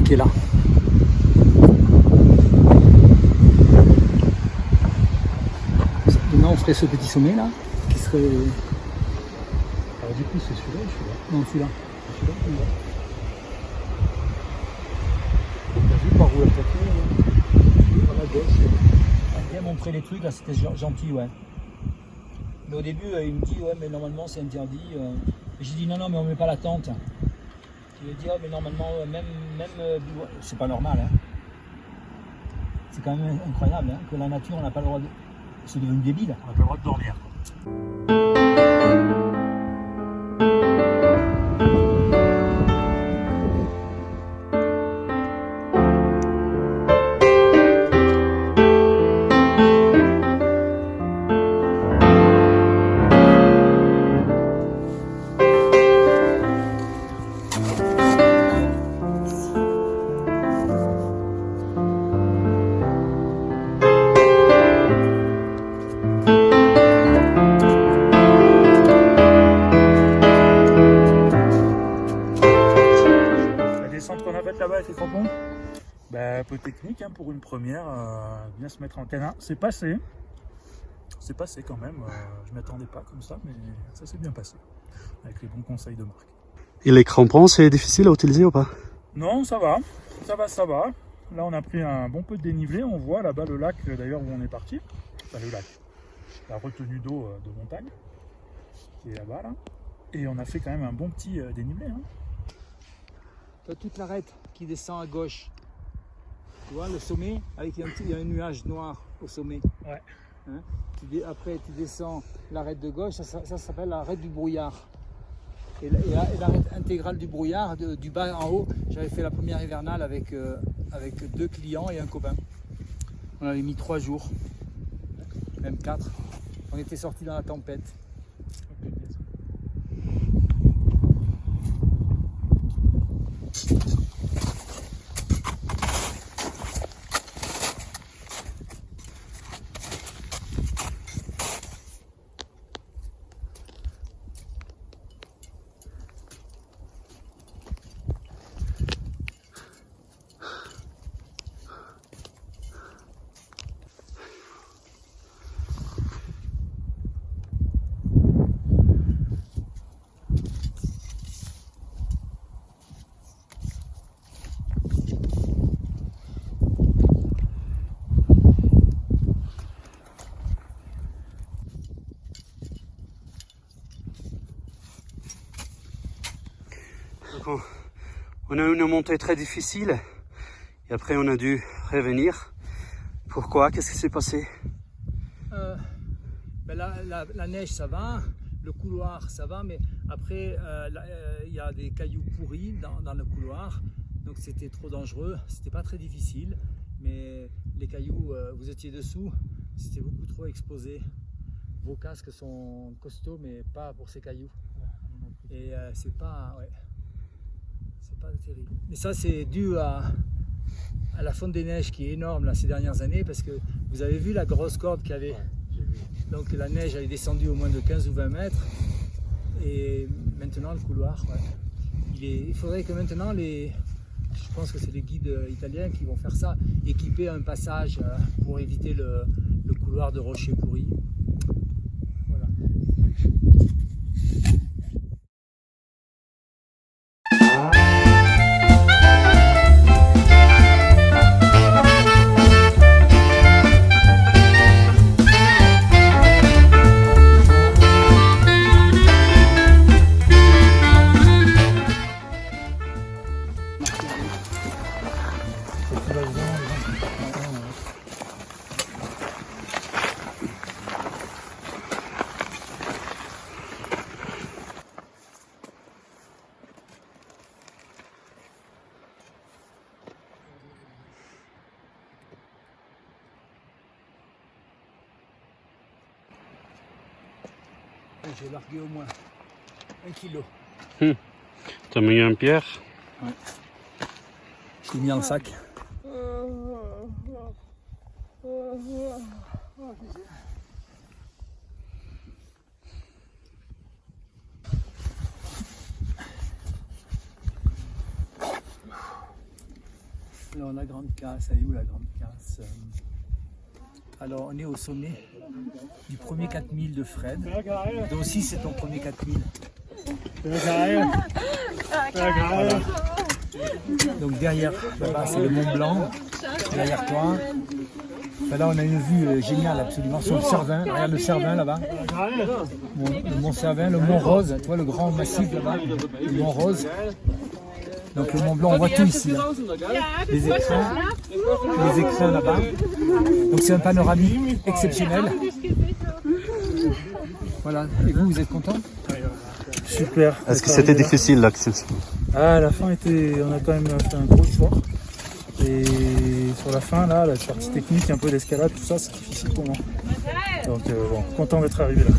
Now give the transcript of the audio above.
qui est là. Demain on ferait ce petit sommet là, qui serait... Alors du coup c'est celui-là ou celui-là? Non, celui-là. Celui-là. T'as vu par où attaquer? À la gauche. Il a montré les trucs là, c'était gentil, ouais. Mais au début il me dit ouais mais normalement c'est interdit. J'ai dit non mais on met pas la tente. Il me dit oh mais normalement même c'est pas normal hein. C'est quand même incroyable hein, que la nature on n'a pas le droit de... C'est devenu débile. On n'a pas le droit de dormir. Là-bas, c'est trop bon. Bah, un peu technique hein, pour une première, bien se mettre en terrain. C'est passé quand même. Je ne m'attendais pas comme ça, mais ça s'est bien passé avec les bons conseils de Marc. Et les crampons, c'est difficile à utiliser ou pas? Non, ça va. Là, on a pris un bon peu de dénivelé. On voit là-bas le lac d'ailleurs où on est parti. Enfin, le lac, la retenue d'eau de montagne qui est là-bas là. Et on a fait quand même un bon petit dénivelé. Hein. Toute l'arête qui descend à gauche, tu vois le sommet avec il y a un nuage noir au sommet. Ouais. Hein, après tu descends l'arête de gauche, ça s'appelle l'arête du brouillard. Et l'arête intégrale du brouillard, du bas en haut, j'avais fait la première hivernale avec 2 clients et un copain. On avait mis 3 jours, même 4. On était sortis dans la tempête. Donc on a eu une montée très difficile et après on a dû revenir. Pourquoi? Qu'est-ce qui s'est passé? La neige ça va, le couloir ça va, mais après il y a des cailloux pourris dans le couloir, donc c'était trop dangereux. C'était pas très difficile, mais les cailloux, vous étiez dessous, c'était beaucoup trop exposé. Vos casques sont costauds, mais pas pour ces cailloux. Et c'est pas terrible. Mais ça c'est dû à la fonte des neiges qui est énorme là, ces dernières années, parce que vous avez vu la grosse corde qu'il y avait. Donc la neige elle est descendue au moins de 15 ou 20 mètres et maintenant le couloir, il faudrait que maintenant je pense que c'est les guides italiens qui vont faire ça, équiper un passage pour éviter le couloir de rochers pourris. Voilà. J'ai largué au moins 1 kilo. T'as mis une pierre? Ouais. Je l'ai mis dans le sac. Alors la grande casse, elle est où la grande casse? Alors on est au sommet du premier 4000 de Fred. Toi aussi c'est ton premier 4000. Voilà. Donc derrière, là-bas c'est le Mont Blanc, derrière toi. Enfin, là on a une vue géniale absolument sur le Cervin, regarde le Cervin là-bas. Le Mont Cervin, le Mont Rose, tu vois le grand massif là-bas, le Mont Rose. Donc le Mont Blanc, on voit tout ici. Là. Les écrins là-bas. Donc c'est un panoramique exceptionnel. Voilà. Et vous êtes content? Super. Est-ce que c'était difficile là? Ah, la fin était. On a quand même fait un gros effort. Et sur la fin, là, la partie technique, un peu d'escalade, tout ça, c'est difficile pour moi. Donc bon, content d'être arrivé là.